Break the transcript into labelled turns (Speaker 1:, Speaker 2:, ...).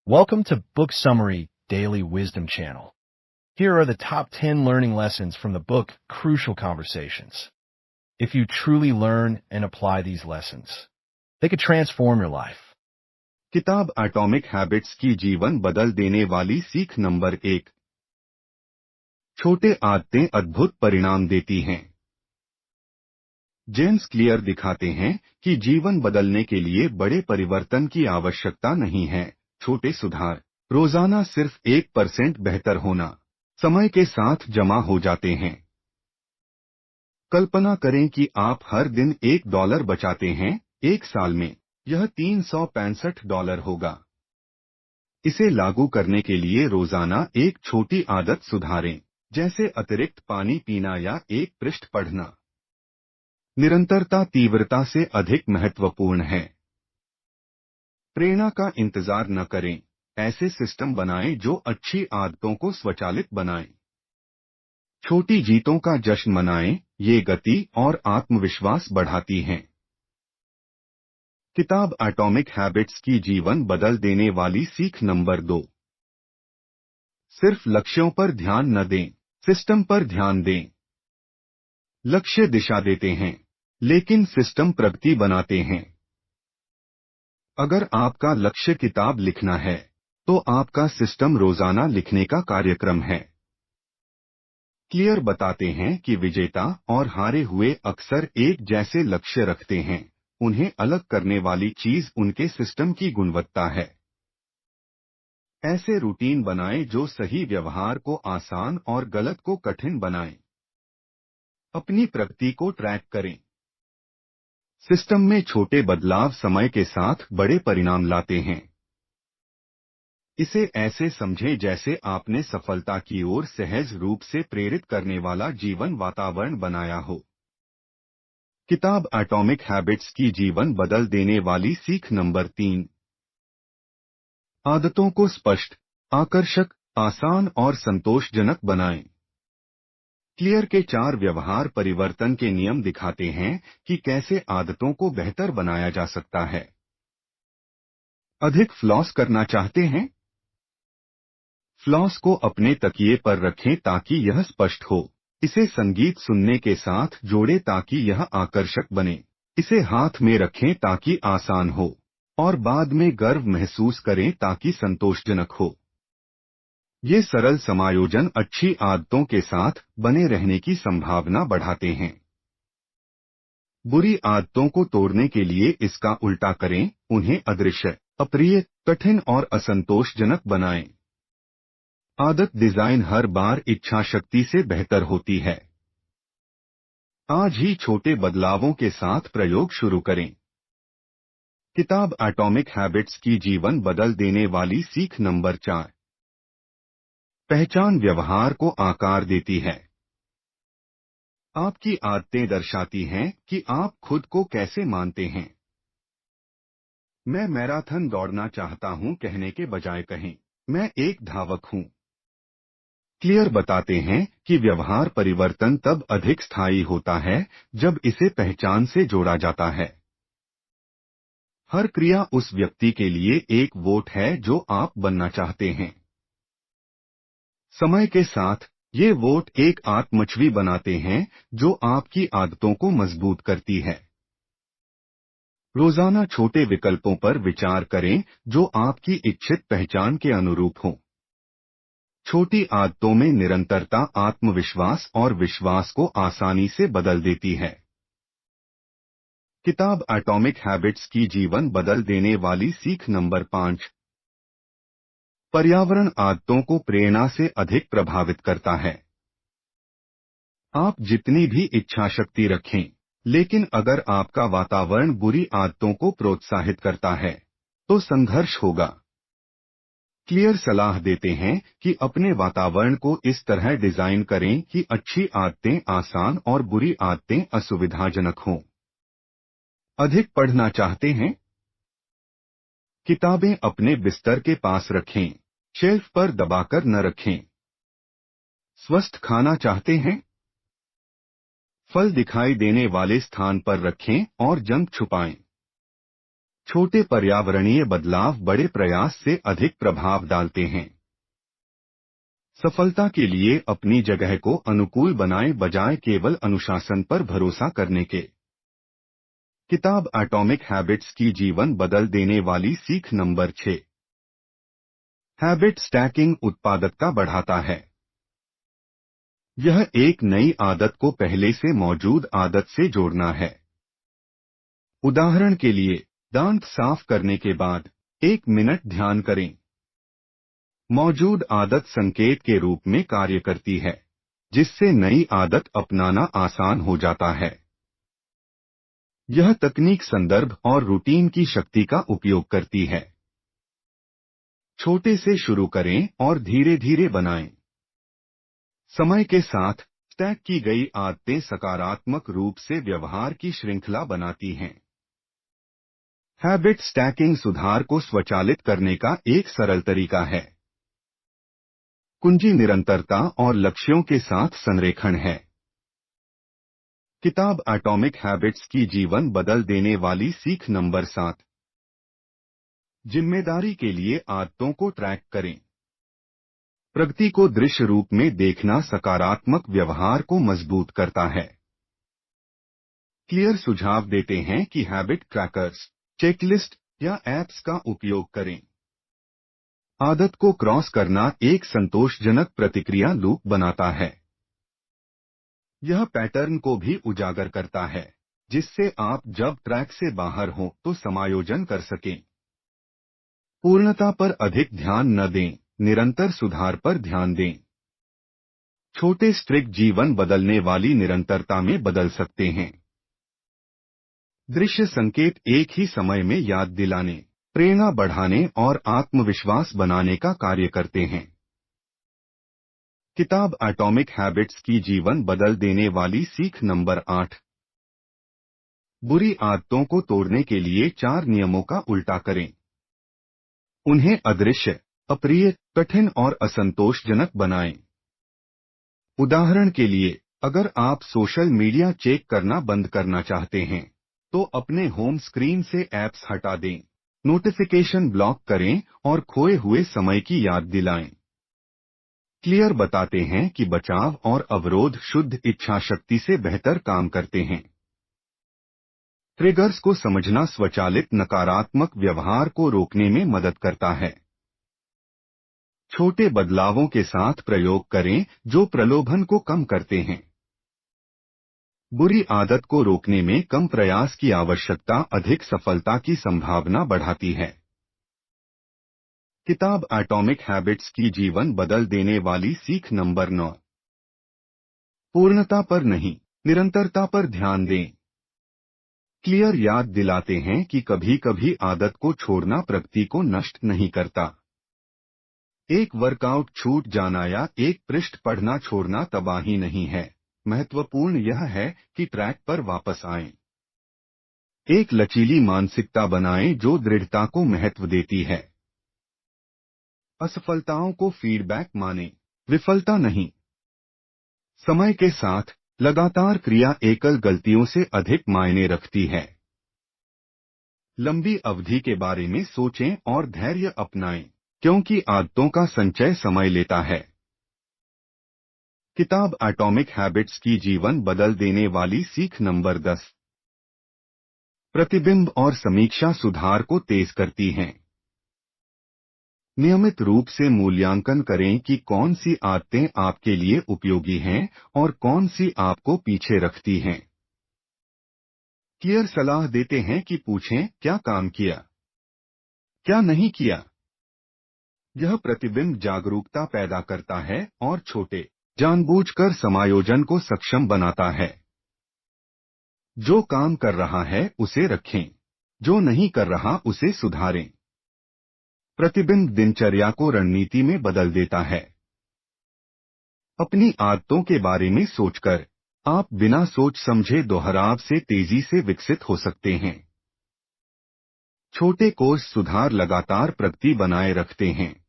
Speaker 1: Welcome to Book Summary Daily Wisdom Channel. Here are the top 10 learning lessons from the book Crucial Conversations. If you truly learn and apply these lessons, they could transform your life.
Speaker 2: किताब atomic habits की जीवन बदल देने वाली सीख number 1। छोटे आदतें अद्भुत परिणाम देती हैं। जेम्स क्लियर दिखाते हैं कि जीवन बदलने के लिए बड़े परिवर्तन की आवश्यकता नहीं है। छोटे सुधार, रोजाना सिर्फ 1% बेहतर होना, समय के साथ जमा हो जाते हैं। कल्पना करें कि आप हर दिन $1 बचाते हैं। एक साल में यह $365 होगा। इसे लागू करने के लिए रोजाना एक छोटी आदत सुधारें, जैसे अतिरिक्त पानी पीना या एक पृष्ठ पढ़ना। निरंतरता तीव्रता से अधिक महत्वपूर्ण है। प्रेरणा का इंतजार न करें, ऐसे सिस्टम बनाएं जो अच्छी आदतों को स्वचालित बनाएं। छोटी जीतों का जश्न मनाएं, ये गति और आत्मविश्वास बढ़ाती हैं। किताब एटॉमिक हैबिट्स की जीवन बदल देने वाली सीख नंबर 2। सिर्फ लक्ष्यों पर ध्यान न दें, सिस्टम पर ध्यान दें। लक्ष्य दिशा देते हैं, लेकिन सिस्टम प्रगति बनाते हैं। अगर आपका लक्ष्य किताब लिखना है, तो आपका सिस्टम रोजाना लिखने का कार्यक्रम है। क्लियर बताते हैं कि विजेता और हारे हुए अक्सर एक जैसे लक्ष्य रखते हैं। उन्हें अलग करने वाली चीज उनके सिस्टम की गुणवत्ता है। ऐसे रूटीन बनाएं जो सही व्यवहार को आसान और गलत को कठिन बनाएं। अपनी प्रगति को ट्रैक करें। सिस्टम में छोटे बदलाव समय के साथ बड़े परिणाम लाते हैं। इसे ऐसे समझें जैसे आपने सफलता की ओर सहज रूप से प्रेरित करने वाला जीवन वातावरण बनाया हो। किताब एटॉमिक हैबिट्स की जीवन बदल देने वाली सीख नंबर 3। आदतों को स्पष्ट, आकर्षक, आसान और संतोषजनक बनाएं। क्लियर के 4 व्यवहार परिवर्तन के नियम दिखाते हैं कि कैसे आदतों को बेहतर बनाया जा सकता है। अधिक फ्लॉस करना चाहते हैं? फ्लॉस को अपने तकिए पर रखें ताकि यह स्पष्ट हो। इसे संगीत सुनने के साथ जोड़ें ताकि यह आकर्षक बने। इसे हाथ में रखें ताकि आसान हो, और बाद में गर्व महसूस करें ताकि संतोषजनक हो। ये सरल समायोजन अच्छी आदतों के साथ बने रहने की संभावना बढ़ाते हैं। बुरी आदतों को तोड़ने के लिए इसका उल्टा करें, उन्हें अदृश्य, अप्रिय, कठिन और असंतोषजनक बनाएं। आदत डिजाइन हर बार इच्छा शक्ति से बेहतर होती है। आज ही छोटे बदलावों के साथ प्रयोग शुरू करें। किताब एटॉमिक हैबिट्स की जीवन बदल देने वाली सीख नंबर 4। पहचान व्यवहार को आकार देती है। आपकी आदतें दर्शाती हैं कि आप खुद को कैसे मानते हैं। मैं मैराथन दौड़ना चाहता हूं कहने के बजाय कहें, मैं एक धावक हूं। क्लियर बताते हैं कि व्यवहार परिवर्तन तब अधिक स्थायी होता है जब इसे पहचान से जोड़ा जाता है। हर क्रिया उस व्यक्ति के लिए एक वोट है जो आप बनना चाहते हैं। समय के साथ ये वोट एक आत्मछवि बनाते हैं जो आपकी आदतों को मजबूत करती है। रोजाना छोटे विकल्पों पर विचार करें जो आपकी इच्छित पहचान के अनुरूप हों। छोटी आदतों में निरंतरता आत्मविश्वास और विश्वास को आसानी से बदल देती है। किताब एटॉमिक हैबिट्स की जीवन बदल देने वाली सीख नंबर 5। पर्यावरण आदतों को प्रेरणा से अधिक प्रभावित करता है। आप जितनी भी इच्छा शक्ति रखें, लेकिन अगर आपका वातावरण बुरी आदतों को प्रोत्साहित करता है, तो संघर्ष होगा। क्लियर सलाह देते हैं कि अपने वातावरण को इस तरह डिजाइन करें कि अच्छी आदतें आसान और बुरी आदतें असुविधाजनक हों। अधिक पढ़ना चाहते हैं? किताबें अपने बिस्तर के पास रखें, शेल्फ पर दबाकर न रखें। स्वस्थ खाना चाहते हैं? फल दिखाई देने वाले स्थान पर रखें और जंक छुपाएं। छोटे पर्यावरणीय बदलाव बड़े प्रयास से अधिक प्रभाव डालते हैं। सफलता के लिए अपनी जगह को अनुकूल बनाए बजाय केवल अनुशासन पर भरोसा करने के। किताब एटॉमिक हैबिट्स की जीवन बदल देने वाली सीख नंबर 6। हैबिट स्टैकिंग उत्पादकता बढ़ाता है। यह एक नई आदत को पहले से मौजूद आदत से जोड़ना है। उदाहरण के लिए, दांत साफ करने के बाद 1 मिनट ध्यान करें। मौजूद आदत संकेत के रूप में कार्य करती है, जिससे नई आदत अपनाना आसान हो जाता है। यह तकनीक संदर्भ और रूटीन की शक्ति का उपयोग करती है। छोटे से शुरू करें और धीरे धीरे बनाएं। समय के साथ स्टैक की गई आदतें सकारात्मक रूप से व्यवहार की श्रृंखला बनाती हैं। हैबिट स्टैकिंग सुधार को स्वचालित करने का एक सरल तरीका है। कुंजी निरंतरता और लक्ष्यों के साथ संरेखण है। किताब एटॉमिक हैबिट्स की जीवन बदल देने वाली सीख नंबर 7। जिम्मेदारी के लिए आदतों को ट्रैक करें। प्रगति को दृश्य रूप में देखना सकारात्मक व्यवहार को मजबूत करता है। क्लियर सुझाव देते हैं कि हैबिट ट्रैकर्स, चेकलिस्ट या ऐप्स का उपयोग करें। आदत को क्रॉस करना एक संतोषजनक प्रतिक्रिया लूप बनाता है। यह पैटर्न को भी उजागर करता है, जिससे आप जब ट्रैक से बाहर हों तो समायोजन कर सकें। पूर्णता पर अधिक ध्यान न दें, निरंतर सुधार पर ध्यान दें। छोटे स्ट्रिक जीवन बदलने वाली निरंतरता में बदल सकते हैं। दृश्य संकेत एक ही समय में याद दिलाने, प्रेरणा बढ़ाने और आत्मविश्वास बनाने का कार्य करते हैं। किताब एटॉमिक हैबिट्स की जीवन बदल देने वाली सीख नंबर 8। बुरी आदतों को तोड़ने के लिए 4 नियमों का उल्टा करें। उन्हें अदृश्य, अप्रिय, कठिन और असंतोषजनक बनाएं। उदाहरण के लिए, अगर आप सोशल मीडिया चेक करना बंद करना चाहते हैं, तो अपने होम स्क्रीन से ऐप्स हटा दें, नोटिफिकेशन ब्लॉक करें और खोए हुए समय की याद दिलाएं। क्लियर बताते हैं कि बचाव और अवरोध शुद्ध इच्छा शक्ति से बेहतर काम करते हैं। ट्रिगर्स को समझना स्वचालित नकारात्मक व्यवहार को रोकने में मदद करता है। छोटे बदलावों के साथ प्रयोग करें जो प्रलोभन को कम करते हैं। बुरी आदत को रोकने में कम प्रयास की आवश्यकता अधिक सफलता की संभावना बढ़ाती है। किताब एटॉमिक हैबिट्स की जीवन बदल देने वाली सीख नंबर 9। पूर्णता पर नहीं, निरंतरता पर ध्यान दें। क्लियर याद दिलाते हैं कि कभी कभी आदत को छोड़ना प्रगति को नष्ट नहीं करता। एक वर्कआउट छूट जाना या एक पृष्ठ पढ़ना छोड़ना तबाही नहीं है। महत्वपूर्ण यह है कि ट्रैक पर वापस आएं। एक लचीली मानसिकता बनाएं जो दृढ़ता को महत्व देती है। असफलताओं को फीडबैक मानें, विफलता नहीं। समय के साथ लगातार क्रिया एकल गलतियों से अधिक मायने रखती है। लंबी अवधि के बारे में सोचें और धैर्य अपनाएं, क्योंकि आदतों का संचय समय लेता है। किताब एटॉमिक हैबिट्स की जीवन बदल देने वाली सीख नंबर 10। प्रतिबिंब और समीक्षा सुधार को तेज करती हैं। नियमित रूप से मूल्यांकन करें कि कौन सी आदतें आपके लिए उपयोगी हैं और कौन सी आपको पीछे रखती हैं। क्लियर सलाह देते हैं कि पूछें क्या काम किया, क्या नहीं किया। यह प्रतिबिंब जागरूकता पैदा करता है और छोटे, जानबूझकर समायोजन को सक्षम बनाता है। जो काम कर रहा है उसे रखें, जो नहीं कर रहा उसे सुधारें। प्रतिबिंब दिनचर्या को रणनीति में बदल देता है। अपनी आदतों के बारे में सोचकर आप बिना सोच समझे दोहराव से तेजी से विकसित हो सकते हैं। छोटे कोर्स सुधार लगातार प्रगति बनाए रखते हैं।